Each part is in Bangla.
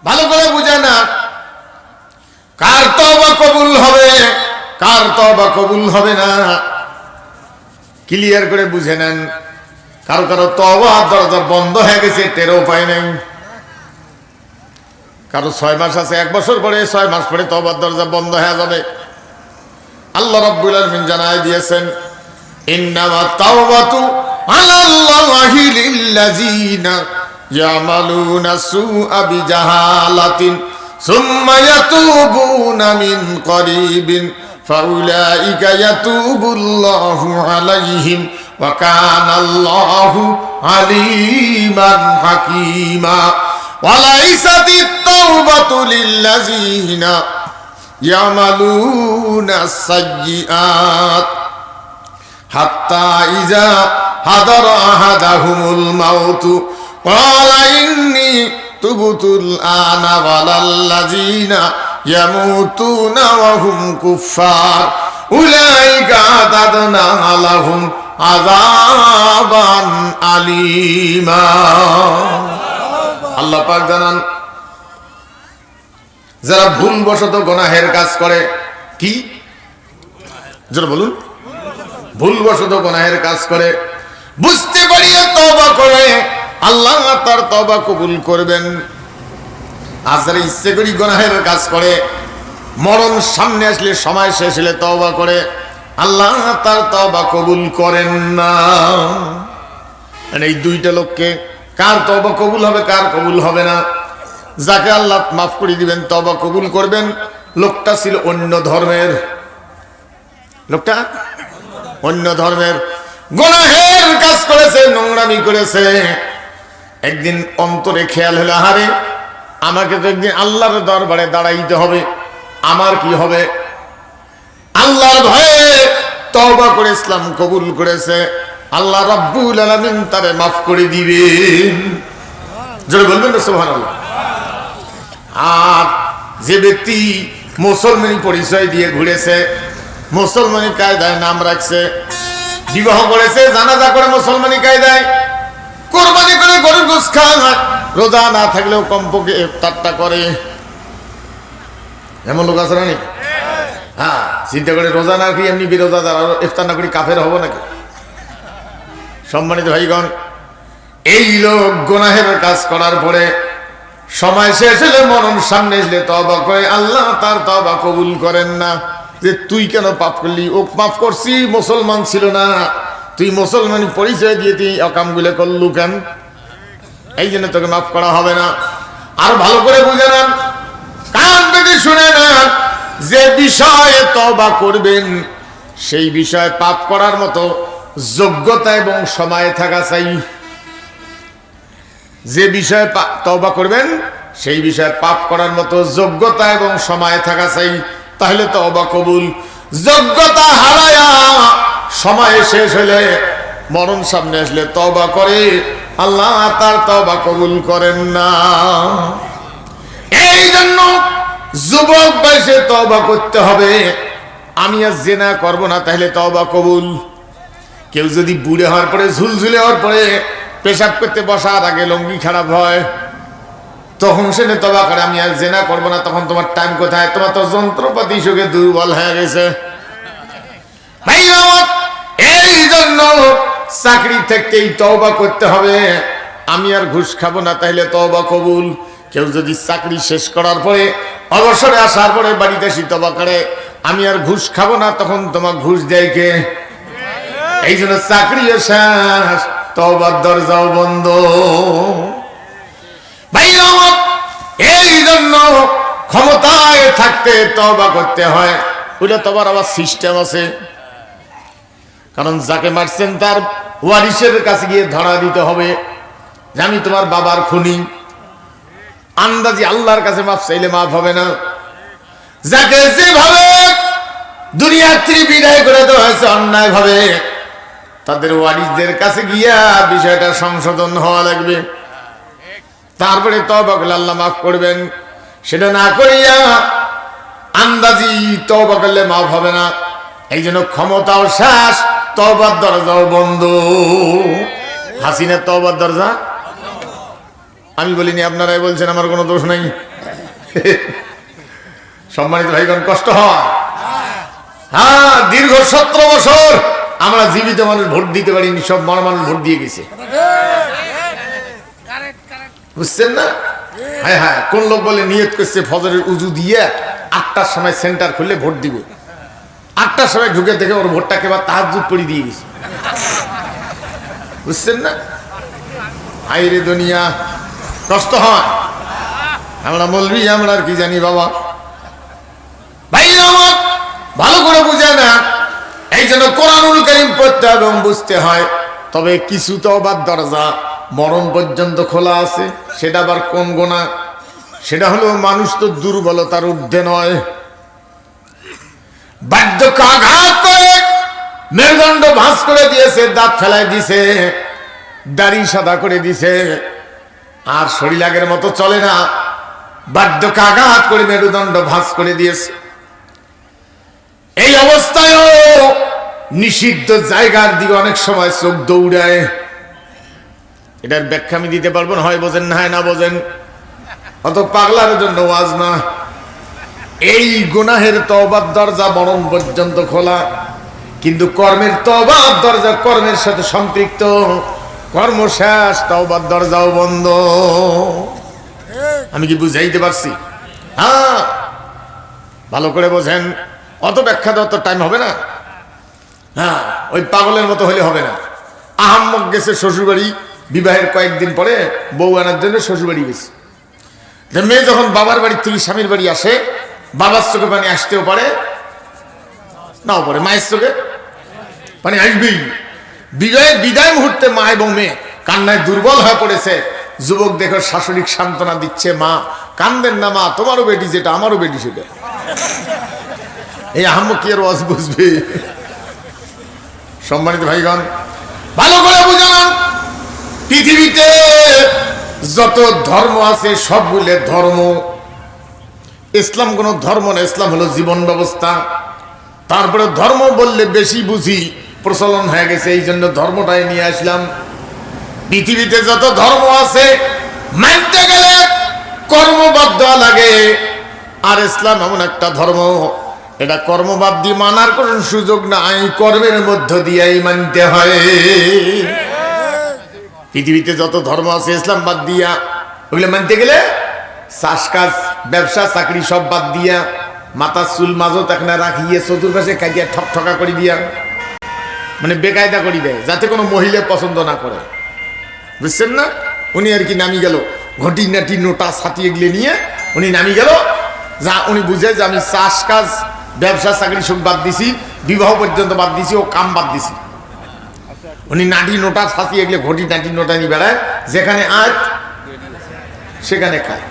ভালো করে বুঝে না কার তওবা কবুল হবে, কার তওবা কবুল হবে না, ক্লিয়ার করে বুঝে নেন। কারো কারো তওবা দরজা বন্ধ হয়ে গেছে, টেরও পায় নাই। কারো 6 মাস আছে, 1 বছর পরে 6 মাস পরে তওবার দরজা বন্ধ হয়ে যাবে। আল্লাহ রাব্বুল আলামিন জানায় দিয়েছেন, ইন্নামা তাওবাতু আলাল্লাহি লিল্লাযিনা ইয়ামালুনা সুআ বিজাহালাতিন সুম্মা ইয়াতুবুনা মিন করিবিন ফাউলাইকা ইয়াতুবুল্লাহু আলাইহিম ওয়া কানাল্লাহু আলিমান হাকীমা। ওয়ালাইসাতিত তাওবাতু লিল্লাযিনা ইয়ামালুনা সাইয়্যাত হাত্তা ইযা হাদারা আহাদাহুমুল মাউতু ক্বালা ইন্নী তুবতুল আনা ওয়ালাল্লাযিনা ইয়ামুতুনা ওয়া হুম কুফফার উলাইকা আ'তাদনা লাহুম আযাবান আলীমা। আল্লাহ পাক জানান, যারা ভুলবশত গুনাহের কাজ করে, কি যারা বলুন ভুলবশত গুনাহের কাজ করে, বুঝতে পারিয়ে তওবা করে, আল্লাহ তার তওবা কবুল করবেন। আর যারা ইচ্ছে করি গুনাহের কাজ করে, মরণ সামনে আসলে, সময় শেষ হলে তওবা করে, আল্লাহ তার তওবা কবুল করেন না। এই দুইটা লোককে কার তওবা কবুল হবে, কার কবুল হবে না? যাকে আল্লাহ মাফ করে দিবেন, তওবা কবুল করবেন, লোকটা ছিল অন্য ধর্মের, লোকটা অন্য ধর্মের, গুনাহের কাজ করেছে, নোংরামি করেছে। একদিন অন্তরে খেয়াল হলো, আরে আমাকে তো একদিন আল্লাহর দরবারে দাঁড়াইতে হবে, আমার কি হবে? আল্লাহর ভয়ে তওবা করে ইসলাম কবুল করেছে, আল্লাহ রাব্বুল আলামিন তারে মাফ করে দিবেন। জোরে বলবেন না সুবহানাল্লাহ। আর যে ব্যক্তি মুসলমানি পরিচয় দিয়ে ঘুরেছে, মুসলমানি কায়দায় নাম রাখছে, বিবাহ করেছে, জানাজা করে মুসলমানি কায়দায়, কোরবানি করে গরুর গোশত খায়, রোজা না থাকলেও কমপক্ষে ইফতারটা করে, এমন লোক আছে না? হ্যাঁ, চিন্তা করে রোজা না কি এমনি বিরোজাদার, আর ইফতার না করি কাফের হবো নাকি? সম্মানিত ভাইগণ, এই লোক গুনাহের কাজ করার পরে সময় শেষ হলে, মরণ সামনে আসলে তওবা করে, আল্লাহ তার তওবা কবুল করেন না। যে তুই কেন পাপ করলি? ও মাফ করছি, মুসলমান ছিল না, তুই মুসলমান পরিচয় দিয়ে তুই অকামগুলো করলু কেন? এই জন্য তোকে মাফ করা হবে না। আর ভালো করে বুঝে নেন, কান পেতে শুনে নেন, যে বিষয়ে তওবা করবেন সেই বিষয়ে পাপ করার মতো যোগ্যতা এবং সময় থাকা চাই। যে বিষয়ে তওবা করবেন সেই বিষয়ে পাপ করার মতো যোগ্যতা এবং সময় থাকা চাই, তাহলে তওবা কবুল। যোগ্যতা হারায়া সময় শেষ হলে, মরণ সামনে আসলে তওবা করে, আল্লাহ তার তওবা কবুল করেন না। এই জন্য যুবক বয়সে তওবা করতে হবে। আমি আর জিনা করব না, তাহলে তওবা কবুল। কেউ যদি বুড়ে হওয়ার পরে, ঝুলঝুলে হওয়ার পরে পেশাব করতে বসার আগে লঙ্গি খারাপ হয়, তখন সে তওবা করে, আমি আর জিনা করব না, তখন তোমার টাইম কোথায়? তোমার তো যন্ত্রপাতি সুখে দুর্বল হয়ে গেছে। এই জন্য চাকরি থেকেই তওবা করতে হবে। আমি আর ঘুষ খাবো না, তাহলে তওবা কবুল। কেউ যদি চাকরি শেষ করার পরে, অবসরে আসার পরে বাড়িতে এসে তওবা করে, আমি আর ঘুষ খাবো না, তখন তোমার ঘুষ দেয় কে? এই জন্য চাকরিও শেষ, তওবার দরজাও বন্ধ। ভাইরা আমার, এই জন্য ক্ষমতায় থাকতে তওবা করতে হয়। ওইটা তওবার আবার সিস্টেম আছে। কারণ যাকে মারছেন তার ওয়ারিসের কাছে গিয়ে ধরা দিতে হবে যে আমি তোমার বাবার খুনি। আন্দাজি আল্লাহর কাছে মাফ চাইলে মাফ হবে না। যাকে যেভাবে দুনিয়াত্রী বিদায় করে দেওয়া হয়েছে অন্যায় ভাবে, তাদের ওয়ারিসদের কাছে গিয়া বিষয়টা সংশোধন হওয়া লাগবে, তারপরে তওবা করলে আল্লাহ মাফ করবেন। সেটা না করিয়া আন্দাজি তওবা করলে মাফ হবে না। এই জন্য ক্ষমতাও শেষ, তওবার দরজাও বন্ধ। হাসিনার তওবার দরজা আমি বলিনি, আপনারাই বলছেন, আমার কোনো দোষ নাই। সম্মানিত ভাইগণ, কষ্ট হয়। হ্যাঁ, দীর্ঘ 17 বছর আমরা জীবিত মানুষ ভোট দিতে পারিনি, সব মরা মানুষ ভোট দিয়ে গেছে। বুঝছেন না? হ্যাঁ হ্যাঁ, কোন লোক বলে নিয়ত করছে ফজরের উজু দিয়ে 8টার সময় সেন্টার খুললে ভোট দিব, 8টার সময় ঢুকে দেখে ওর ভোটটা কেবল তাহাজ্জুদ পড়ে দিয়ে গেছে। বুঝছেন না? হায়রে দুনিয়া, কষ্ট হয়। আমরা মৌলবি, আমরা আর কি জানি বাবা। ভাই আমার ভালো করে বুঝে না, এই জন্য কোরআনুল কারীম পড়তে এবং বুঝতে হয়। তবে কিছু তওবার দরজা মরণ পর্যন্ত খোলা আছে। সেটা আবার কোন গোনা? সেটা হলো মানুষ তো দুর্বলতার ঊর্ধ্বে নয়, বার্ধক্য আঘাত করে মেরুদণ্ড ভাঁজ করে দিয়েছে, দাঁত ফেলায় দিছে, দাড়ি সাদা করে দিছে, আর শরীর আগের মতো চলে না। বার্ধক্য আঘাত করে মেরুদণ্ড ভাঁজ করে দিয়েছে। এই অবস্থায়ও নিষিদ্ধ জায়গার দিকে অনেক সময় চোখ দৌড়ায়। এটার ব্যাখ্যা আমি দিতে পারবো না, হয় বোঝেন না হয় না বোঝেন। অত পাগলার জন্য ওয়াজ না। এই গুনাহের তওবার দরজা মরণ পর্যন্ত খোলা, কিন্তু কর্মের তওবার দরজা কর্মের সাথে সম্পৃক্ত। কর্ম শেষ, তওবার দরজাও বন্ধ। আমি কি বুঝাইতে পারছি? হ্যাঁ, ভালো করে বোঝেন। অত ব্যাখ্যা দেওয়ার তো টাইম হবে না। হ্যাঁ, ওই পাগলের মতো হলে হবে না। আহাম্মক গেছে শ্বশুরবাড়ি, বিবাহের কয়েকদিন পরে বউ আনার জন্য শ্বশুরবাড়ি গেছে। মেয়ে যখন বাবার বাড়ি থেকে স্বামীর বাড়ি আসে, বাবার চোখে পানি আসতেও পারে, নাও পারে, মায়ের চোখে পানি আসবেই। বিজয়ের বিদায় মুহূর্তে মা এবং মেয়ে কান্নায় দুর্বল হয়ে পড়েছে। যুবক দেখো শাশুড়ি সান্ত্বনা দিচ্ছে, মা কান্দেন না মা, তোমারও বেটি যেটা আমারও বেটি সেটা। এই আহাম্মক কি আর ওয়াজ বুঝবে? সম্মানিত ভাইগণ, ভালো করে বুঝান, পৃথিবীতে যত ধর্ম আছে সবগুলো ধর্ম। ইসলাম কোনো ধর্ম না, ইসলাম হলো জীবন ব্যবস্থা। তারপরে ধর্ম বললে বেশি বুঝি, প্রচলন হয়ে গেছে, এই জন্য ধর্মটাই নিয়ে আসলাম। পৃথিবীতে যত ধর্ম আছে মানতে গেলে কর্মবদ্ধ লাগে, আর ইসলাম এমন একটা ধর্ম, এটা কর্মবাদ দিয়ে মানার কোন সুযোগ নাই, কর্মের মধ্য দিয়েই মানতে হয়। পৃথিবীতে যত ধর্ম আছে ইসলাম বাদ দিয়া ওগুলো মানতে গেলে চাষ কাজ ব্যবসা চাকরি সব বাদ দিয়া, মাথার চুল মাজত এখানে রাখিয়ে চতুর্পাশে কাটিয়া ঠকঠকা করে দিয়া, মানে বেকায়দা করে দেয়, যাতে কোনো মহিলা পছন্দ না করে। বুঝছেন না? উনি আর কি নামি গেল, ঘটি নাটি নোটা ছাতিয়ে গিয়ে নিয়ে উনি নামি গেল, যা উনি বুঝে যে আমি চাষ কাজ ব্যবসা চাকরি সব বাদ দিছি, বিবাহ পর্যন্ত বাদ দিছি, ও কাম বাদ দিছি। উনি নাটি নোটা ছাতিয়ে গেলে ঘটি নাটি নোটা নিয়ে বেড়ায়, যেখানে আজ সেখানে কাজ।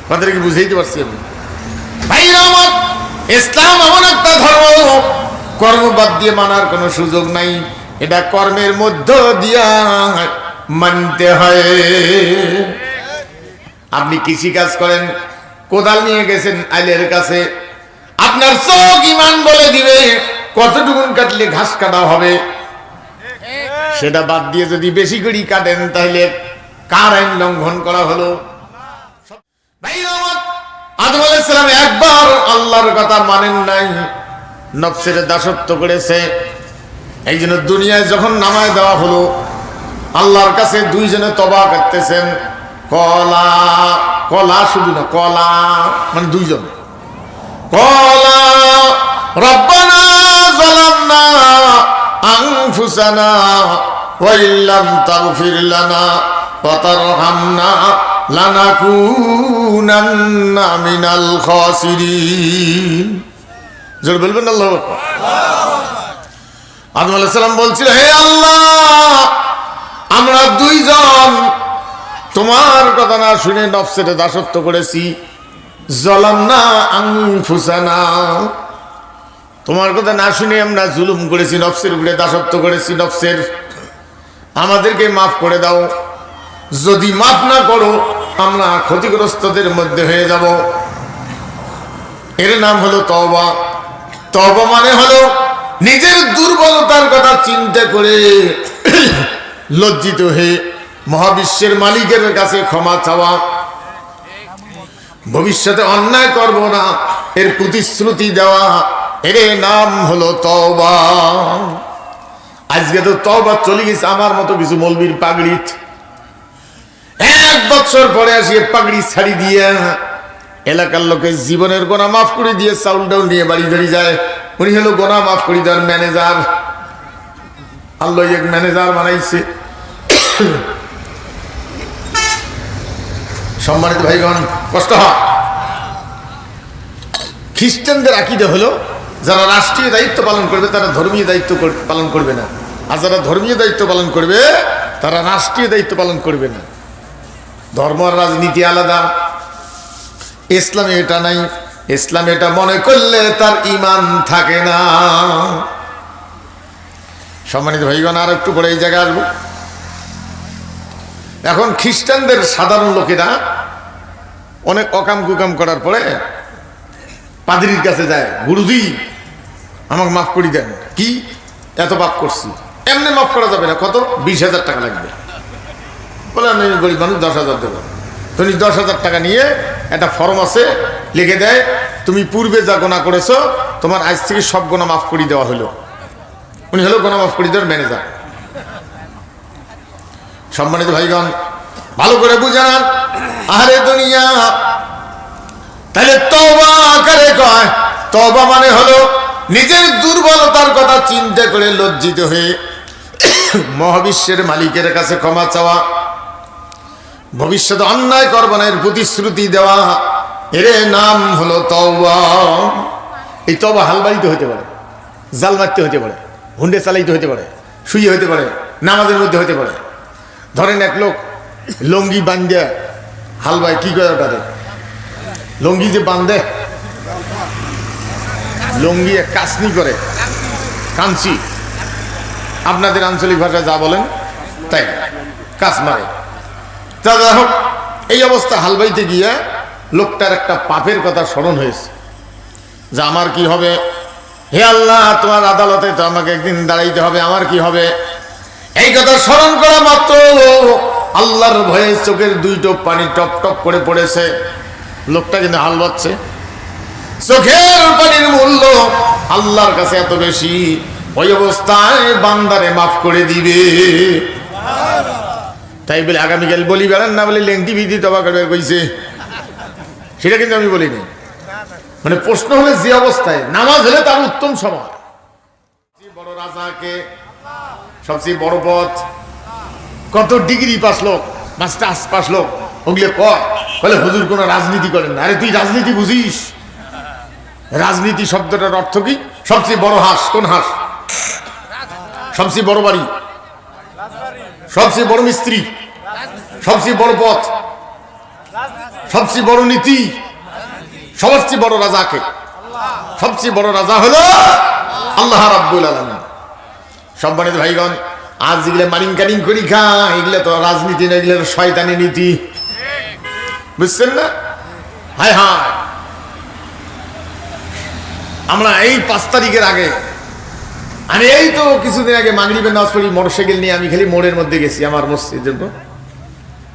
কথাটা কি বুঝাইতে পারছি আমি? ভাইরা আমার, ইসলাম এমন একটা ধর্ম, কর্মবাদ দিয়ে মানার কোনো সুযোগ নাই, এটা কর্মের মধ্য দিয়া মানতে হয়। আপনি কৃষি কাজ করেন, কোদাল নিয়ে গেছেন আইলের কাছে, আপনার চোখ ইমান বলে দিবে কতটুকুন কাটলে ঘাস কাটা হবে। সেটা বাদ দিয়ে যদি বেশি করে কাটেন তাহলে কার আইন লঙ্ঘন করা হলো? আদম আলাইহিস সালাম একবার আল্লাহর কথা মানেন নাই, নফসের দাসত্ব করেছে। এই জন্য দুনিয়ায় যখন নামায় দেওয়া হলো, আল্লাহর কাছে দুইজনে তওবা করতেছেন। কলা কলা শুধু না, কলা মানে দুইজন। কলা রব্বানা যালামনা আনফুসানা ওয়া ইল্লাম তাগফির লানা ওয়া তারহামনা লানাকুনান্না মিনাল খাসিরিন। জোরে বলবেন আল্লাহু আকবার। আদম আলাইহিস সালাম বলছিল, হে আল্লাহ, আমরা দুইজন তোমার কথা না শুনে নফসের দাসত্ব করেছি। যালামনা আনফুসানা, তোমার কথা না শুনে আমরা জুলুম করেছি, নফসের উপরে দাসত্ব করেছি। নফসের আমাদেরকে মাফ করে দাও, যদি মাফ না করো আমরা ক্ষতিগ্রস্তদের মধ্যে হয়ে যাব। এর নাম হলো তওবা। তওবা মানে হলো নিজের দুর্বলতার কথা চিন্তা করে লজ্জিত হয়ে মহাবিশ্বের মালিকের কাছে ক্ষমা চাওয়া। ভবিষ্যতে অন্যায় করব না এর প্রতিশ্রুতি দেওয়া, এর নাম হলো তওবা। আজকে তো তওবা চলে গেছে আমার মতো কিছু মৌলবীর পাগড়িত। 1 বছর পরে আসিয়ে পাগড়ি ছাড়ি দিয়ে এলাকার লোকের জীবনের গোনা মাফ করে দিয়ে চাউল ডাউল নিয়ে বাড়ি ধরে যায়। উনি হলো গোনা মাফ করে দেওয়ার ম্যানেজার। আল্লাহ এক ম্যানেজার বানাইছে। সম্মানিত ভাইগণ, কষ্ট হয়। খ্রিস্টানদের আকীদা হলো যারা রাষ্ট্রীয় দায়িত্ব পালন করবে তারা ধর্মীয় দায়িত্ব পালন করবে না, আর যারা ধর্মীয় দায়িত্ব পালন করবে তারা রাষ্ট্রীয় দায়িত্ব পালন করবে না। ধর্ম আর রাজনীতি আলাদা। ইসলামে এটা নাই। ইসলামে এটা মনে করলে তার ঈমান থাকে না। সম্মানিত ভাইগণ, আর একটু পরে এই জায়গায় আসবো। এখন খ্রিস্টানদের সাধারণ লোকেরা অনেক অকাম কুকাম করার পরে পাদ্রীর কাছে যায়, গুরুজি আমাকে মাফ করে দেন। কি এত পাপ করছি? এমনি মাফ করা যাবে না। কত? 20,000 টাকা লাগবে। বলে আমি গরিব মানুষ, 10,000 দেবো। তুমি 10,000 টাকা নিয়ে একটা ফর্ম আছে, লিখে দেয় তুমি পূর্বে যা গোনা করেছো তোমার আজ থেকে সব গোনা মাফ করে দেওয়া হলো। উনি হলো গোনা মাফ করে দেওয়ার ম্যানেজার। সম্মানিত ভাইগণ, ভালো করে বুঝান। আরে দুনিয়া, তাহলে তওবা কারে কয়? তওবা মানে হলো নিজের দুর্বলতার কথা চিন্তা করে লজ্জিত হয়ে মহাবিশ্বের মালিকের কাছে ক্ষমা চাওয়া, ভবিষ্যতে অন্যায় করব না এর প্রতিশ্রুতি দেওয়া, এর নাম হলো তওবা। এই তওবা হালবাড়িতে হতে পারে, জাল মারতে হতে পারে, হুন্ডে চালাইতে হতে পারে, শুয়ে হতে পারে, নামাজের মধ্যে হতে পারে। ধরেন এক লোক লঙ্গি বান্ধে, হালবাই কি করে ওটাতে লঙ্গি যে বান্ধে, লঙ্গি কাসনি করে, কাঞ্চি, আপনাদের আঞ্চলিক ভাষায় যা বলেন তাই, কাজ মারে। তা যাই হোক, এই অবস্থা হালবাইতে গিয়ে লোকটার একটা পাপের কথা স্মরণ হয়েছে যে আমার কি হবে? হে আল্লাহ, তোমার আদালতে তো আমাকে একদিন দাঁড়াইতে হবে, আমার কি হবে? এই কথা স্মরণ করা মাত্র আল্লাহর ভয়ে চোখের 2 টোপ পানি টপ টপ করে পড়েছে। লোকটা কিন্তু হাল বাচ্ছে। চোখের পানির মূল্য আল্লাহর কাছে এত বেশি, ওই অবস্থায় বান্দারে মাফ করে দিবে। তাই বলে আগামীকাল বলি বেড়ান না, বলে লেংটি বিধি তবা করবে কইছে, সেটা কিন্তু আমি বলিনি। মানে প্রশ্ন হলে যে অবস্থায় নামাজ হলে তার উত্তম সময়। বড় রাজাকে সবচেয়ে বড় পথ, কত ডিগ্রি পাস লোক, মাস্টার্স পাস লোক, ওগুলো বলে হুজুর কোন রাজনীতি করেন না। আরে তুই রাজনীতি বুঝিস? রাজনীতি শব্দটার অর্থ কি? সবচেয়ে বড় হাঁস। কোন হাঁস? সবচেয়ে বড় বাড়ি, সবচেয়ে বড় মিস্ত্রি, সবচেয়ে বড় পথ, সবচেয়ে বড় নীতি, সবচেয়ে বড় রাজাকে। সবচেয়ে বড় রাজা হলো আল্লাহ রাব্বুল আলামিন। সম্মানিত ভাইগণ, আজ যেগুলো মারিং কারিং করি খা, এগুলো তো রাজনীতি না, এগুলো শয়তানি নীতি, বুঝছেন না? হায় হায়, আমরা এই 5 তারিখের আগে, আমি এই তো কিছুদিন আগে মাগরিবের নামাজ পড়ি, মোটরসাইকেল নিয়ে আমি খালি মোড়ের মধ্যে গেছি আমার মসজিদের।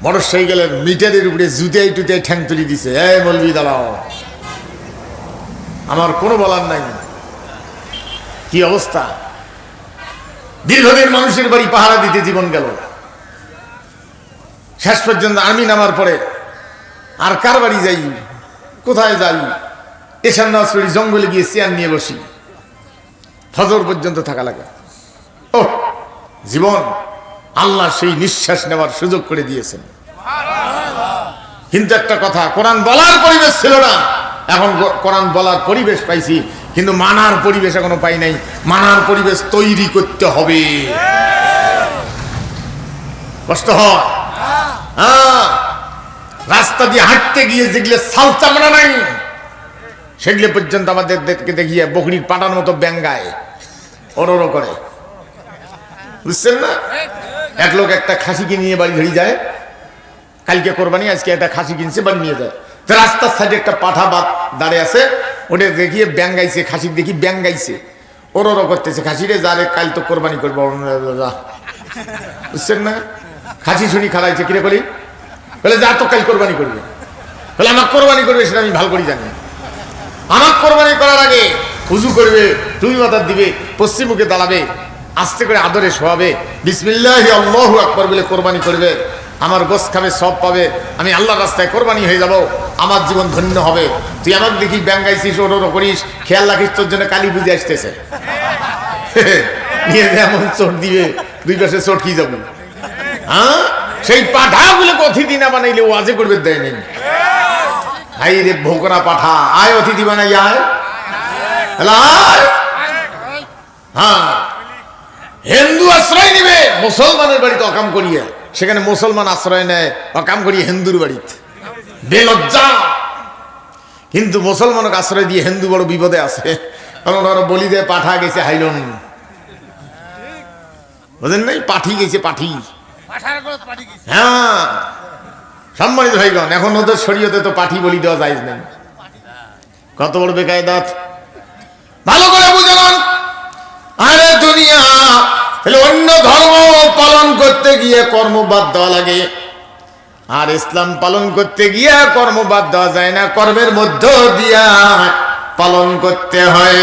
মোটরসাইকেলের মিটারের উপরে জুতাই টুতাই ঠ্যাং তুলি দিছে, এই মৌলবি দাঁড়াও। আমার কোনো বলার নাই। কি অবস্থা! দীর্ঘদিন মানুষের বাড়ি পাহারা দিতে জীবন গেল। শেষ পর্যন্ত আমি নামার পরে আর কার বাড়ি যাই, কোথায় যাই? এশার নামাজ পড়ি, জঙ্গলে গিয়ে চেয়ার নিয়ে বসি, ফজর পর্যন্ত থাকা লাগে। ও জীবন, আল্লাহ সেই নিঃশ্বাস নেওয়ার সুযোগ করে দিয়েছেন। কিন্তু একটা কথা, কোরআন বলার পরিবেশ ছিল না, এখন কোরআন বলার পরিবেশ পাইছি, কিন্তু মানার পরিবেশ এখনো পাই নাই। মানার পরিবেশ তৈরি করতে হবে। কষ্ট হয়। রাস্তা দিয়ে হাঁটতে গিয়ে যেগুলো ছাল চামড়া নাই, সেগুলো পর্যন্ত আমাদের দেখিয়ে বকরির পাটার মতো ব্যাঙ্গায়, ওরো করে, বুঝছেন না? এক লোক একটা খাসিকে নিয়ে বাড়ি ধরে যায়, কালকে কোরবানি, আজকে একটা খাসি কিনছে, বাড়ি নিয়ে যায়। তো রাস্তার সাইডে একটা পাঠা বাদ দাঁড়িয়ে আছে, ওটা দেখিয়ে ব্যাঙ্গাইছে, খাসি দেখি ব্যাঙ্গাইছে, ওরো করতেছে, খাসিরে যারে কাল তো কোরবানি করবো, বুঝছেন না? খাসি শুনি খালাইছে, কিরে বলি, বলে যা তো কাল কোরবানি করবে। বলে আমার কোরবানি করবে সেটা আমি ভালো করে জানি। আমার কোরবানি করার আগে উযু করবে, তুমি মাথা দিবে, পশ্চিম মুখে দাঁড়াবে, আস্তে করে আদরে শোয়াবে, বিসমিল্লাহি আল্লাহু আকবার বলে কোরবানি করবে, আমার গোশত খাবে, সব পাবে, আমি আল্লাহর রাস্তায় কোরবানি হয়ে যাব, আমার জীবন ধন্য হবে। তুই আমাকে দেখি ব্যাঙ্গাইছিস, ওরো করিস, খেয়াল রাখিস, তোর জন্য কালী পুজো আসতেছে। নিয়ে এমন চোট দিবে, দুই পাশে চোট কি যাবো। হ্যাঁ, সেই পাঠাগুলো অতিথি না বানাইলে ওয়াজে করবে দেয় নেই। হাই রে ভোকরা পাঠা, আয় অতিথি বানাই আয়। হ্যাঁ, হিন্দু আশ্রয় নিবে মুসলমানের বাড়িতে অকাম করিয়ে, সেখানে মুসলমান আশ্রয় নেয় অকাম করিয়ে হিন্দুর বাড়িতে, বেলজ্জা। কিন্তু মুসলমানকে আশ্রয় দিয়ে হিন্দু বড় বিপদে আছে। কারণ ওরা বলি দেয় পাঠা গেছে হাইলন, বুঝেন নাই, পাঠি গেছে পাঠি। হ্যাঁ সম্মানিত ভাইগণ, এখন ওদের শরীয়তে তো পাঠি বলি দেওয়া যায় নাই। কত বড় বেকায়দাত, ভালো করে বুঝলাম। আরে দুনিয়া, তাহলে অন্য ধর্ম পালন করতে গিয়ে কর্ম বাদ দেওয়া লাগে, আর ইসলাম পালন করতে গিয়ে কর্ম বাদ দেওয়া যায় না, কর্মের মধ্য দিয়া পালন করতে হয়।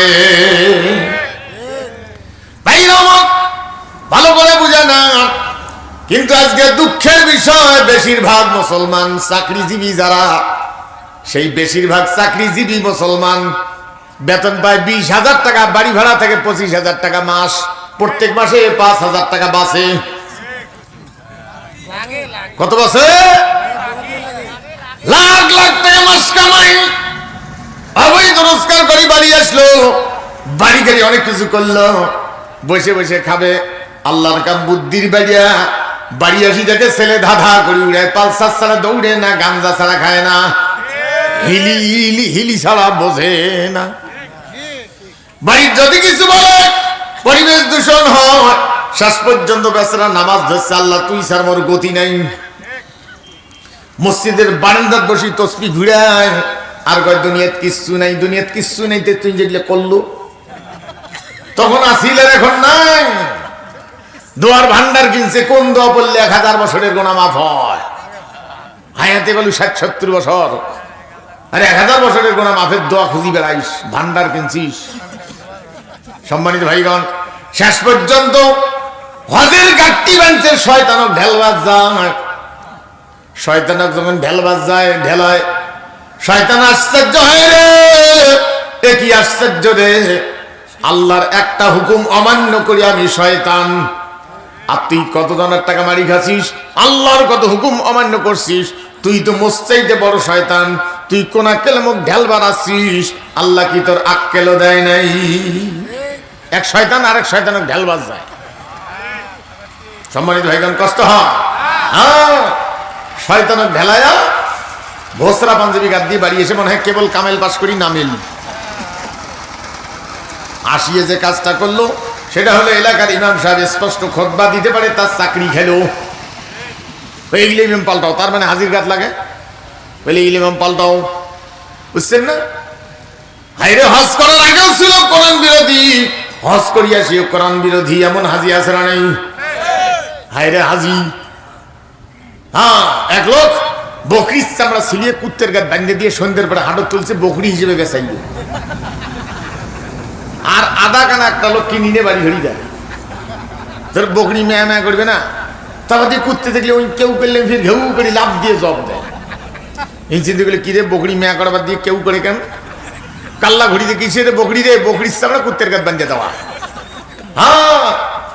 ভালো করে বুঝে না। কিন্তু আজকে দুঃখের বিষয়, বেশিরভাগ মুসলমান চাকরিজীবী যারা, সেই বেশিরভাগ চাকরিজীবী মুসলমান বেতন পায় 20,000 টাকা, বাড়ি ভাড়া থেকে 25,000 টাকা মাস, প্রত্যেক মাসে 5,000 টাকা বাঁচে। কত বাঁচে? লাখ লাখ টাকা মাস কামাই, অবৈধ রোজগার করে বাড়ি আসলো, বাড়ি গাড়ি অনেক কিছু করলো, বসে বসে খাবে, আল্লাহর কাম বুদ্ধির বাড়িয়া বাড়ি আসি দেখে ছেলে ধাঁধা করে উড়ে, পালসার ছাড়া দৌড়ে না, গাঞ্জা ছাড়া খায় না, হিলি হিলি হিলি ছাড়া বোঝে না। বাড়ির যদি কিছু বলে পরিবেশ দূষণ হয়, শেষ পর্যন্ত বেচারা নামাজ ধরছে, আল্লাহ তুই ছাড়া মোর গতি নাই। মসজিদের বারান্দাত বসি তসবিহ ঘুরায়, আর কয় দুনিয়াত কিচ্ছু নাই, দুনিয়াত কিচ্ছু নাই, তুই যেগুলো করলো তখন আসিল আর এখন নাই। দোয়ার ভান্ডার কিনছে, কোন দোয়া পড়লে 1000 বছরের গোনা মাফ হয়? হায়াতে বলি 60-70 বছর, আরে 1000 বছরের গোনা মাফের দোয়া খুঁজি বেড়াইস, ভান্ডার কিনছিস। সম্মানিত ভাইগণ, শেষ পর্যন্ত হজের গাট্টি বানছে, শয়তানক ঢেলবাজ যায়। শয়তানক যখন ঢেলবাজ যায়, ঢেলায়, শয়তান আশ্চর্য হয় রে, এ কি আশ্চর্য রে, আল্লাহর একটা হুকুম অমান্য করি আমি শয়তান, আর তুই কত জনের টাকা মারি খাচ্ছিস, আল্লাহর কত হুকুম অমান্য করছিস, তুই তো মোস্তাইতে বড় শয়তান, তুই কোন আক্কেলে মুখ ঢেলবার আসছিস, আল্লাহ কি তোর আক্কেলও দেয় নাই? এক শয়তান আরেক শয়তানক ঢেলবাজ যায়। সম্মানিত ভাইগণ, কষ্ট হয়। শয়তানক ঢেলায়া ভোসরা পাঞ্জাবি গাদ দিয়ে বাড়ি এসে মনে হয় কেবল কামেল পাস করি নামেল। আসিয়ে যে কাজটা করলো সেটা হলো, এলাকার ইমাম সাহেব স্পষ্ট খুতবা দিতে পারে, তার চাকরি খেলো, এইগুলো ইমাম পাল্টাও, তার মানে হাজির গাত লাগে, বলে এই ইমাম পাল্টাও, বুঝছেন না? হাইরে হজ করার আগেও ছিল কোরআন বিরোধী, হজ করিয়া সে কোরআন বিরোধী, এমন হাজি আছে না নেই? হাইরে হাজি। হ্যাঁ, এক লোক বকরির চামড়া ছিলিয়ে কুত্তের গাত বান্ধে দিয়ে সন্ধ্যের পরে হাঁটত তুলছে, বকরি হিসেবে বেচাইল। আর আধা কানা একটা লোক কিনে নিয়ে বাড়ি ধরি যায়, তোর বকরি ম্যা ম্যা করবে না, তারপর দিয়ে কুত্তে দেখলে ওই কেউ করলে ফির ঘেউ করে লাভ দিয়ে জব দেয়। এই চিন্তা করলে কিরে বকরি ম্যা করাবার দিয়ে কেউ করে কেন? কাল্লা ঘড়িতে কিসে রে বকরি রে, বকরির চামড়া কুত্তের গাত বান্ধে দেওয়া। হ্যাঁ,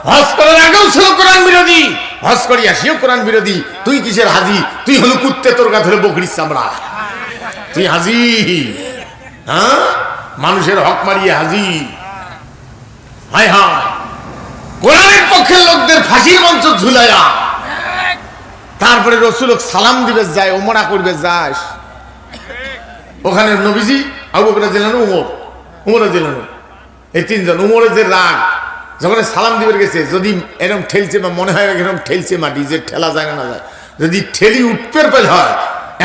হজ করার আগেও ছিল কোরআন বিরোধী, হজ করি আসিও কোরআন বিরোধী। তুই কিসের হাজি? তুই হলো কুত্তে, তোর গাত হলো বকরির চামড়া, তুই হাজি। হ্যাঁ, মানুষের হক মারিয়ে হাজি। হায় হায়, কোরআনের পক্ষের লোকদের ফাঁসির মঞ্চ ঝুলাইয়া তারপরে রসুল সালাম দিবে যায়, ওমরা করবে যাস, ওখানে নবীজি, আবু বকর রাদিয়াল্লাহু আনহু, ওমর রাদিয়াল্লাহু আনহু, এই তিনজন। ওমরের যে রাগ, যখন সালাম দিবে গেছে, যদি এরকম ঠেলছে বা মনে হয় এরকম ঠেলছে মাটি, যে ঠেলা যায় না যায়, যদি ঠেলি উঠপের পেল হয়,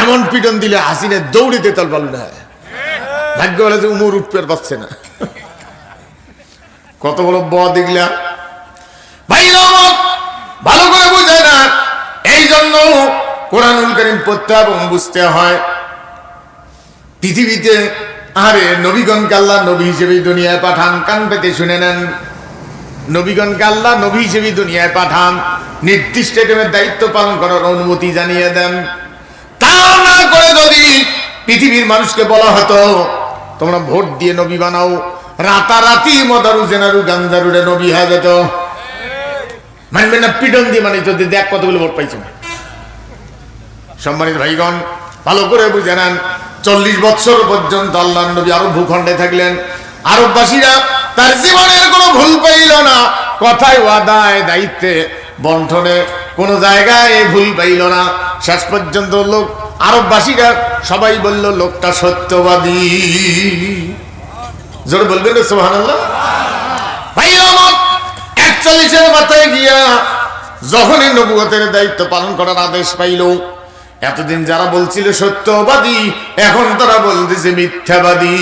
এমন পিটন দিলে হাসিনে দৌড়িতে তলপালু না হয়। ভাগ্য বলে যে উমর উঠপের পাচ্ছে না। কত বড় দেখলা ভাই, ভালো করে বুঝে না। এই জন্য কোরআনুল কারীম পড়তে এবং বুঝতে হয়। পৃথিবীতে আরে নবীগণকে আল্লাহ নবী হিসেবে দুনিয়ায় পাঠান। কান পেতে শুনে নেন, নবীগণকে আল্লাহ নবী হিসেবে দুনিয়ায় পাঠান, নির্দিষ্ট টাইমের দায়িত্ব পালন করার অনুমতি জানিয়ে দেন। তা না করে যদি পৃথিবীর মানুষকে বলা হতো তোমরা ভোট দিয়ে নবী বানাও, রাতারাতি মদারু জেনারু গাঞ্জারুরে নবী হয়ে যেত। মানবেন না? পিটন দিয়ে মানে যদি দেখ কতগুলো ভোট পাইছো। সম্মানিত ভাইগণ, ভালো করে বুঝে নেন, 40 বছর পর্যন্ত আল্লাহর নবী আরব ভূখণ্ডে থাকলেন। আরববাসীরা তার জীবনের কোনো ভুল পাইল না, কথায় ওয়াদায় দায়িত্বে বন্টনে কোনো জায়গায় ভুল পাইল না। শেষ পর্যন্ত লোক আরববাসীরা সবাই বলল লোকটা সত্যবাদী। জোরে বলবেন না সুবহানাল্লাহ? ভাই আমার 41-এর মাথায় গিয়া যখনই নবুয়তের দায়িত্ব পালন করার আদেশ পাইল, এতদিন যারা বলছিল সত্যবাদী, এখন তারা বলতেছে মিথ্যাবাদী।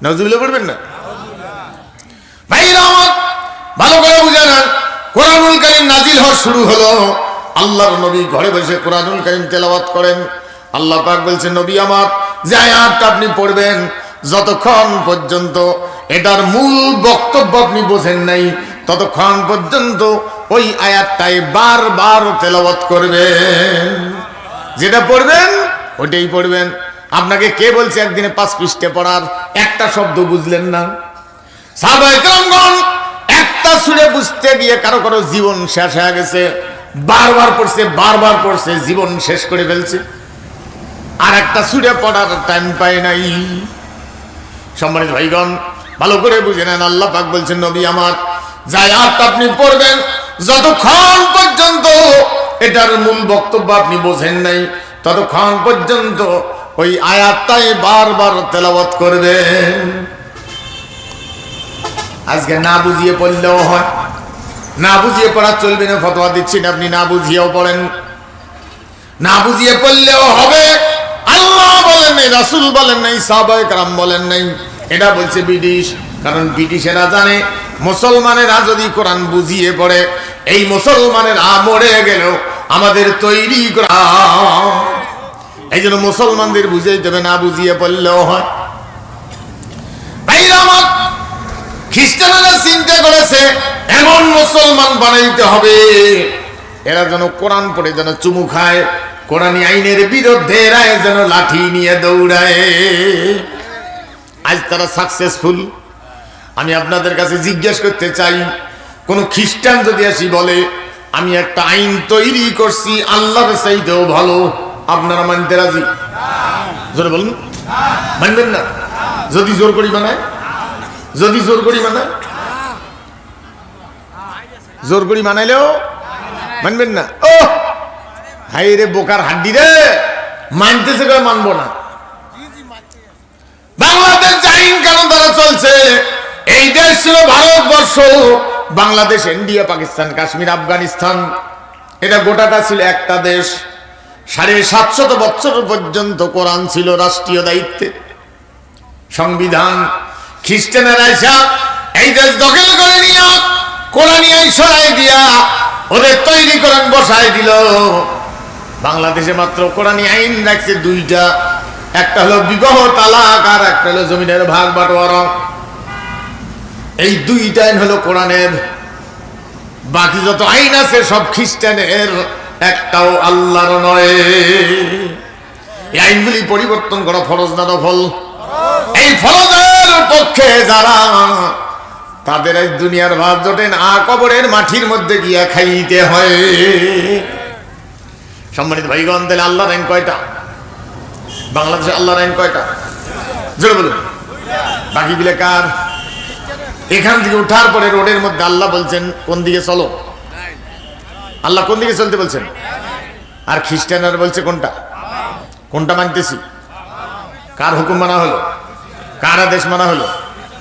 নাউজুবিল্লাহ পড়বেন না? ভাইরা আমার ভালো করে বুঝে নেন, কোরআনুল কারীম নাজিল হওয়া শুরু হলো। আল্লাহর নবী ঘরে বসে কোরআনুল কারীম তেলাওয়াত করেন। আল্লাহ পাক বলছেন, নবী আমার যে আয়াতটা আপনি পড়বেন, যতক্ষণ পর্যন্ত এটার মূল বক্তব্য আপনি বোঝেন নাই, ততক্ষণ পর্যন্ত ওই আয়াতটাই বারবার তেলাওয়াত করবেন। যেটা পড়বেন ওইটাই পড়বেন। আপনাকে কে বলছে একদিনে 5 পৃষ্ঠা পড়ার? একটা শব্দ বুঝলেন না? সাহাবায়ে কেরামগণ একটা সূরা বুঝতে গিয়ে কারো কারো জীবন শেষ হয়ে গেছে। বারবার পড়ছে, জীবন শেষ করে ফেলছে। আর একটা সূরা পড়ার টাইম পায় নাই। সম্মানিত ভাইগণ, ভালো করে বুঝে নেন, আল্লাহ পাক বলছেন, নবী আমার যে আয়াতটা আপনি পড়বেন, যতক্ষণ পর্যন্ত এটার মূল বক্তব্য আপনি বোঝেন নাই, ততক্ষণ পর্যন্ত ওই আয়াতটাই বারবার তেলাওয়াত করবেন। আজকে না বুঝিয়ে পড়লেও হয়, না বুঝিয়ে পড়া চলবে না, ফতোয়া দিচ্ছি না, আপনি না বুঝিয়েও পড়েন, না বুঝিয়ে পড়লেও হবে। আল্লাহ বলেন নাই, রাসূল বলেন নাই, সাহাবায়ে কেরাম বলেন নাই, এটা বলছে ব্রিটিশ। কারণ ব্রিটিশেরা জানে মুসলমানেরা যদি কোরআন বুঝিয়ে পড়ে, এই মুসলমানেরা মরে গেলেও আমাদের তৈরি করা। এই জন্য মুসলমানদের বুঝিয়ে দেবে, না বুঝিয়ে পড়লেও হয়। ভাইরা আমার, খ্রিস্টানেরা চিন্তা করেছে এমন মুসলমান বানাইতে হবে এরা যেন কোরআন পড়ে যেন চুমু খায়, কোরআনী আইনের বিরুদ্ধে এরা যেন লাঠি নিয়ে দৌড়ায়। আজ তারা সাকসেসফুল। আমি আপনাদের কাছে জিজ্ঞেস করতে চাই, কোন খ্রিস্টান যদি আসি বলে আমি একটা আইন তৈরি করছি আল্লাহর চাইতেও ভালো, আপনারা মানতে রাজি? জোরে বলুন, মানবেন না? যদি জোর করি বানায়, যদি জোর করি বানায়, জোর করি বানাইলেও মানবেন না? ও হাই রে বোকার হাড্ডি রে, মানতেছে কেউ? মানবো না। বাংলাদেশ আইন কেন তারা চলছে? এই দেশ ছিল ভারতবর্ষ, বাংলাদেশ, ইন্ডিয়া, পাকিস্তান, কাশ্মীর, আফগানিস্তান, এটা গোটাটা ছিল একটা দেশ। 750 বছর পর্যন্ত কোরআন ছিল রাষ্ট্রীয় দায়িত্বে, সংবিধান। খ্রিস্টানেরা এসে এই দেশ দখল করে নিয়ে কোরআনী আইন সরাই দিয়া ওদের তৈরি কোরআন বসায় দিল। বাংলাদেশে মাত্র কোরআনী আইন রাখছে 2টা, একটা হলো বিবাহ তালাক, আর একটা হলো জমিনের ভাগ বাটোয়ারা। এই 2টা আইন হলো কোরআনের। বাকি যত আইন আছে সব খ্রিস্টানের, একটাও আল্লাহর নয়। এই আইনগুলি পরিবর্তন করা ফরজ না নফল? এই ফরজের পক্ষে যারা, তাদের আজ দুনিয়ার ভাত জোটে না, কবরের মাটির মধ্যে গিয়া খাইতে হয়। সম্মানিত ভাইগণ, তাহলে আল্লাহর আইন কয়টা? বাংলাদেশে আল্লাহর আইন কয়টা? জোরে বলুন। বাকিগুলো কার? এখান থেকে উঠার পরে রোডের মধ্যে আল্লাহ বলছেন কোন দিকে চলো, আল্লাহ কোন দিকে চলতে বলছেন? আর খ্রিস্টানরা বলছে কোনটা? কোনটা মানতেছি? কার হুকুম মানা হলো? কার আদেশ মানা হলো?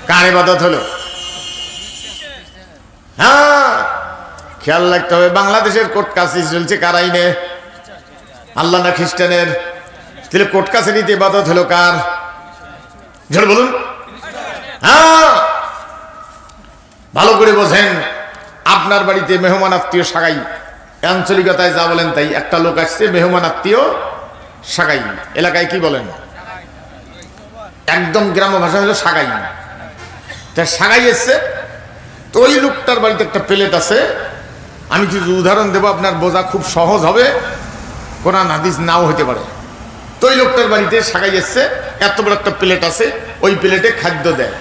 কার ইবাদত হলো? হ্যাঁ, খেয়াল রাখতে হবে। বাংলাদেশের কোর্ট কাছারি চলছে কার আইনে? আল্লাহ না খ্রিস্টানের? তাহলে কোর্ট কাছারিতে ইবাদত হলো কার? জোরে বলুন। হ্যাঁ, ভালো করে বোঝেন। আপনার বাড়িতে মেহমান আত্মীয় সাগাই, আঞ্চলিকতায় যা বলেন তাই, একটা লোক আসছে, মেহমান আত্মীয় সাগাই, এলাকায় কি বলেন, একদম গ্রাম্য ভাষা হলো সাগাই। তা সাগাই এসছে, তো ওই লোকটার বাড়িতে একটা প্লেট আছে। আমি কিছু উদাহরণ দেবো, আপনার বোঝা খুব সহজ হবে, কোরআন হাদিস নাও হতে পারে। তো ওই লোকটার বাড়িতে সাগাই এসছে, এত বড় একটা প্লেট আছে, ওই প্লেটে খাদ্য দেয়।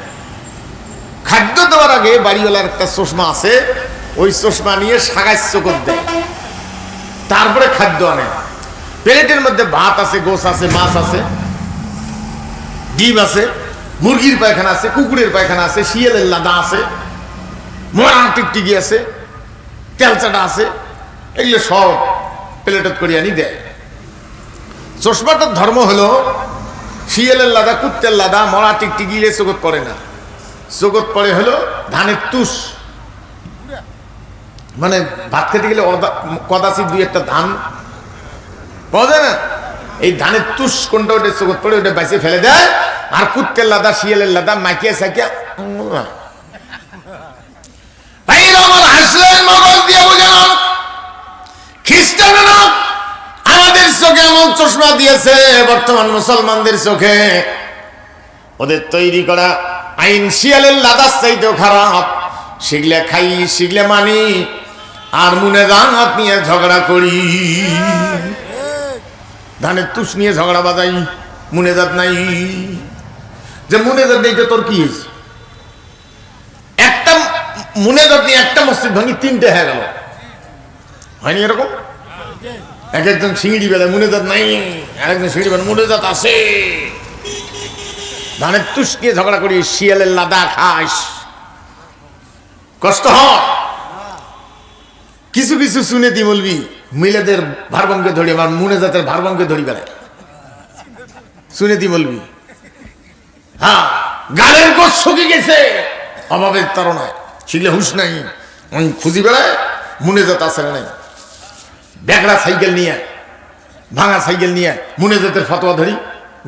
খাদ্য দেওয়ার আগে বাড়িওয়ালার একটা চশমা আছে, ওই চশমা নিয়ে সাগাই চোখত দেয়, তারপরে খাদ্য আনে। প্লেটের মধ্যে ভাত আছে, গোশ আছে, মাছ আছে, ডিম আছে, মুরগির পায়খানা আছে, কুকুরের পায়খানা আছে, শিয়ালের লাদা আছে, মরা টিকটিকি আছে, তেলচাটা আছে, এগুলো সব প্লেটত করে আনি দেয়। চশমাটার ধর্ম হলো শিয়ালের লাদা, কুত্তের লাদা, মরা টিকটিকি চোখত পড়ে না, চোখত পড়ে হলো ধানের তুষ। মানে ভাত খেতে গেলে কদাচিৎ দুই একটা ধান পাওয়া যায় না, এই ধানের তুষ কোনটা ওটা চোখত পড়ে ওটা বাইসে ফেলে দেয়। আর কুত্তের লাদা, শিয়ালের লাদা মাইকিয়া সাইকিয়া হাসলেন মগজ দিয়ে বোঝানো। খ্রিস্টানেরা আমাদের চোখে এমন চশমা দিয়েছে, বর্তমান মুসলমানদের চোখে ওদের তৈরি করা আইন শিয়ালের লাদার চাইতেও খারাপ। শিখলে খাই, শিখলে মানি, আর মুনে জাত নিয়ে ঝগড়া করি, ধানের তুষ নিয়ে ঝগড়া বাজাই, মুনে জাত নাই। যে মুনে জাত নেই, তোর কি হয়েছে? একটা মুনে জাত নিয়ে একটা মসজিদ ভাঙি তিনটে হয়ে গেল, হয়নি এরকম? এক একজন সিঁড়ি বেলায় মুনে জাত নাই, আর একজন সিঁড়ি বেলায় মুনে জাত আছে। ধানের তুষ নিয়ে ঝগড়া করি, শিয়ালের লাদা খাস, কষ্ট হয়। কিছু কিছু সুন্নতি মৌলবি মিলাদের ভারবঙ্গে ধরি, আমার মুনে জাতের ভারবঙ্গে ধরি বেড়ায় সুন্নতি মৌলবি। হ্যাঁ, গালের গোশ শুকিয়ে গেছে অভাবের তাড়নায়, শিখলে হুশ নাই, আমি খুঁজি বেড়ায় মুনে জাত আছে না নাই। ব্যাগড়া সাইকেল নিয়ে, ভাঙা সাইকেল নিয়ে মুনে জাতের ফতোয়া ধরি,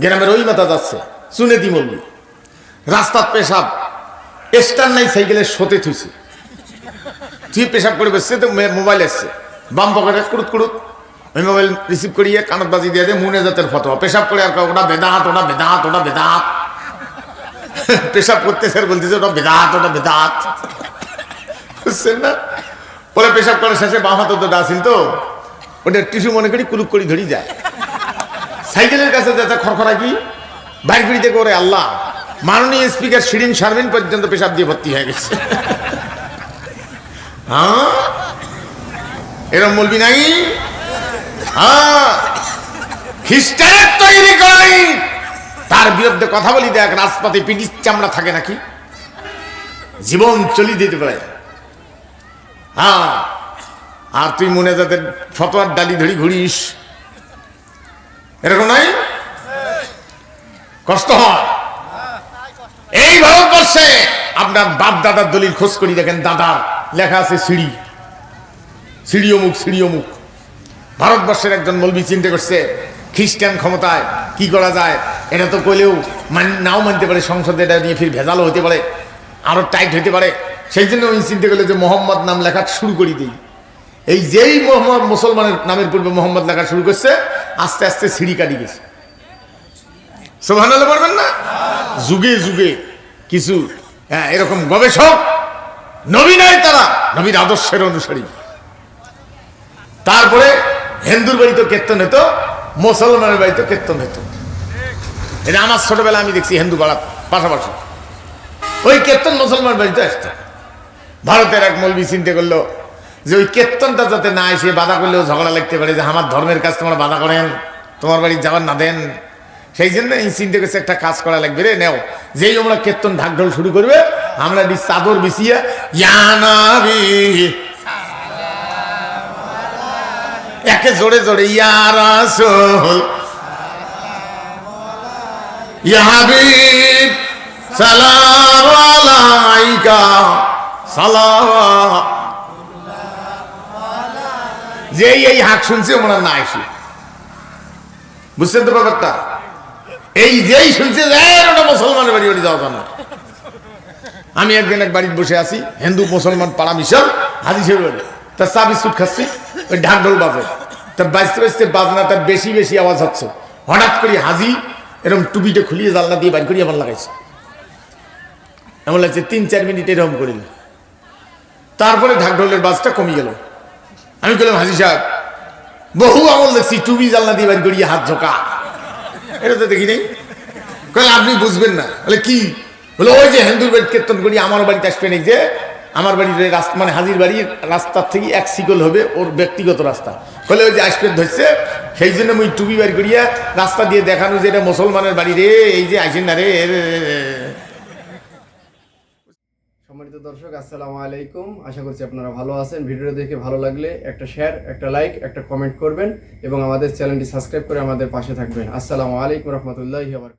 গ্রামের ওই মাথা যাচ্ছে সুন্নতি মৌলবি। রাস্তার পেশাব স্টার নাই, সাইকেলের শোতে থুইছে, তুই পেশাব করে বসছে, তো মোবাইল এসছে বাম পকেটে কুড়ুত কুড়ুত, ওই মোবাইল রিসিভ করিয়ে কানত বাজি দিয়ে দেয় মুনে জাতের ফতোয়া। পেশাব করে আর ওটা বেদাত, ওটা বেদাত, ওটা বেদাত। পেশাব করতেছে আর বলতেছে ওটা বেদাত, ওটা বেদাত, বুঝছেন না? পরে পেশাব করে শেষে বাম হাত ওটা আসিল, তো ওটা টিস্যু মনে করি কুলুক করি ধরি যায়। সাইকেলের কাছে যাতে খড়খড়া কি বাইর করিতে করে, আল্লাহ মাননীয় স্পিকার শিরিন শারমিন পর্যন্ত পেশাব দিয়ে ভর্তি হয়ে গেছে। হ্যাঁ, এরম বলবি নাই? হ্যাঁ, খ্রিস্টানের তৈরি করাই, তার বিরুদ্ধে কথা বলি, দেখ রাজপথে পিটির চামড়া থাকে নাকি, জীবন চলি দিতে পারে। হ্যাঁ, আর তুই মনে যাদের ফতোয়ার ডালি ধরি ঘুরিস, এরকম নাই? কষ্ট হয়। এই ভারতবর্ষে আপনার বাপ দাদার দলিল খোঁজ করি দেখেন, দাদার লেখা আছে সিঁড়ি, সিঁড়ি অমুক, সিঁড়ি অমুক। ভারতবর্ষের একজন মৌলবি চিন্তা করছে খ্রিস্টান ক্ষমতায় কি করা যায়, এটা তো কইলেও নাও মানতে পারে, সংসদে এটা নিয়ে ফির ভেজালও হতে পারে, আরো টাইট হতে পারে। সেই জন্য ওই চিন্তা করলে যে মোহাম্মদ নাম লেখা শুরু করি দিই। এই যেই মোহাম্মদ মুসলমানের নামের পূর্বে মোহাম্মদ লেখা শুরু করছে, আস্তে আস্তে সিঁড়ি কাটি গেছে। সুবহানাল্লাহ বলবেন না? যুগে যুগে কিছু এরকম গবেষক, নবী নয় তারা, নবীর আদর্শের অনুসারী। তারপরে হিন্দুর বাড়িতে কীর্তন হতো, মুসলমানের বাড়িতে কীর্তন হতো। এটা আমার ছোটবেলা আমি দেখছি, হিন্দু পাড়ার পাশাপাশি ওই কীর্তন মুসলমান বাড়িতে আসতো। ভারতের এক মৌলবি চিন্তা করলো যে ওই কীর্তনটা যাতে না এসে বাধা করলেও ঝগড়া লাগতে পারে, যে আমার ধর্মের কাজ তোমরা বাধা করেন, তোমার বাড়ি যাওয়ার না দেন। সেই জন্য এই চিন্তা করছে একটা কাজ করা লাগবে রে, নেও যেই আমরা কীর্তন ঢাকঢোল শুরু করবে, আমরা চাদর বিছিয়ে একে জোরে জোরে ইয়া রাসূল ইয়া হাবিব সালাম আলাইকা সালাম, যেই এই হাক শুনছে ওনার না আসি, বুঝছেন তো ব্যাপারটা? এই যেই শুনছে ওটা মুসলমানের বাড়ি, বাড়ি যাওয়া না। আমি একদিন এক বাড়িতে বসে আছি, হিন্দু মুসলমান পাড়া মিশন, হাজি সাহেব বাড়ি, তার চা বিস্কুট খাচ্ছি, ওই ঢাক ঢোল বাজে, তার বাজতে বাজতে বাজনাটা বেশি বেশি আওয়াজ হচ্ছে, হঠাৎ করে হাজি এরকম টুপিটা খুলিয়ে জানলা দিয়ে বাইর করিয়ে আমার লাগাইছে, এমন লাগছে 3-4 মিনিট এরকম করিল। তারপরে ঢাকঢোলের বাজটা কমে গেল। আমি বললাম, হাজি সাহেব বহু আমল দেখছি টুপি জানলা দিয়ে বাইর করিয়ে হাত ঝোঁকা, এটা তো দেখি নেই। কইলে আপনি বুঝবেন না। বলে কি? বলে ওই যে হিন্দুর বাড়ি কীর্তন করি, আমার বাড়িতে আসবেন, এই যে আমার বাড়ির রাস্তা, মানে হাজির বাড়ির রাস্তার থেকে 1 সিকল হবে ওর ব্যক্তিগত রাস্তা। বলে ওই যে আসবেন ধরছে, সেই জন্য আমি টুপি বাড়ি করিয়া রাস্তা দিয়ে দেখানো যে এটা মুসলমানের বাড়ি রে, এই যে আসেন না রে। সম্মানিত দর্শক, আসসালামু আলাইকুম। আশা করছি আপনারা ভালো আছেন। ভিডিওটা দেখে ভালো লাগলে একটা শেয়ার, একটা লাইক, একটা কমেন্ট করবেন এবং আমাদের চ্যানেলটি সাবস্ক্রাইব করে আমাদের পাশে থাকবেন। আসসালামু আলাইকুম রহমতুল্লাহি ওয়া বারাকাতুহু।